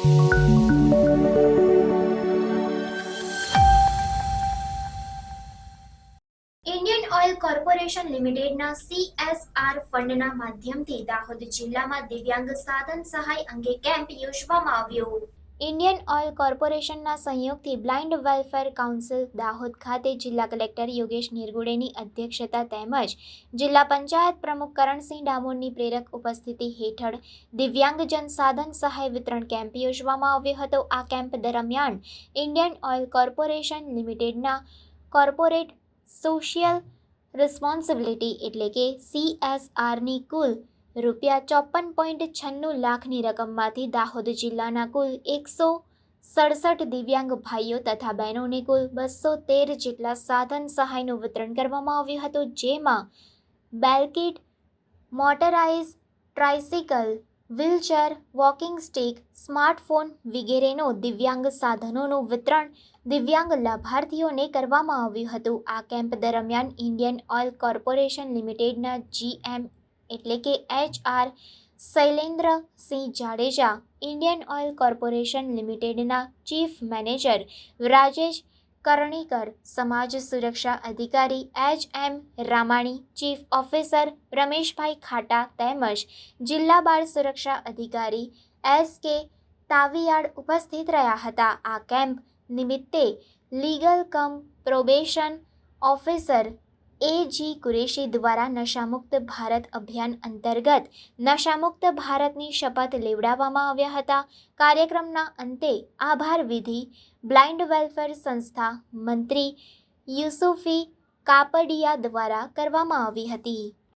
Indian oil corporation લિમિટેડના CSR ફંડના માધ્યમથી દાહોદ જિલ્લામાં દિવ્યાંગ સાધન સહાય અંગે કેમ્પ યોજવામાં આવ્યો। ઇન્ડિયન ઓઇલ કોર્પોરેશનના સહયોગથી બ્લાઇન્ડ વેલફેર કાઉન્સિલ દાહોદ ખાતે જિલ્લા કલેક્ટર યોગેશ નિરગુડેની અધ્યક્ષતા તેમજ જિલ્લા પંચાયત પ્રમુખ કરણસિંહ ડામોરની પ્રેરક ઉપસ્થિતિ હેઠળ દિવ્યાંગજન સાધન સહાય વિતરણ કેમ્પ યોજવામાં આવ્યો હતો। આ કેમ્પ દરમિયાન ઇન્ડિયન ઓઇલ કોર્પોરેશન લિમિટેડના કોર્પોરેટ સોશિયલ રિસ્પોન્સિબિલિટી એટલે કે CSRની કુલ ₹54.96 લાખની રકમમાંથી દાહોદ જિલ્લાના કુલ 167 દિવ્યાંગ ભાઈઓ તથા બહેનોને કુલ 213 જેટલા સાધન સહાયનું વિતરણ કરવામાં આવ્યું હતું, જેમાં બેલકીટ, motorise tricycle, wheelchair, walking stick, smartphone વગેરેનો દિવ્યાંગ સાધનોનું વિતરણ દિવ્યાંગ લાભાર્થીઓને કરવામાં આવ્યું હતું। આ કેમ્પ દરમિયાન ઇન્ડિયન ઓઇલ કોર્પોરેશન લિમિટેડના GM એટલે કે HR Shailendrasinh Jadeja, Indian oil corporation લિમિટેડના ચીફ મેનેજર રાજેશ કરણીકર, સમાજ સુરક્ષા અધિકારી HM Ramani, chief officer Rameshbhai ખાટા તેમજ જિલ્લા બાળ સુરક્ષા અધિકારી SK તાવિયાડ ઉપસ્થિત રહ્યા હતા। આ કેમ્પ નિમિત્તે લીગલ કમ પ્રોબેશન ઓફિસર AG કુરેશી દ્વારા નશામુક્ત ભારત અભિયાન અંતર્ગત નશામુક્ત ભારતની શપથ લેવડાવવામાં આવ્યા હતા। કાર્યક્રમના અંતે આભાર વિધિ બ્લાઇન્ડ વેલફેર સંસ્થા મંત્રી યુસુફી કાપડિયા દ્વારા કરવામાં આવી હતી।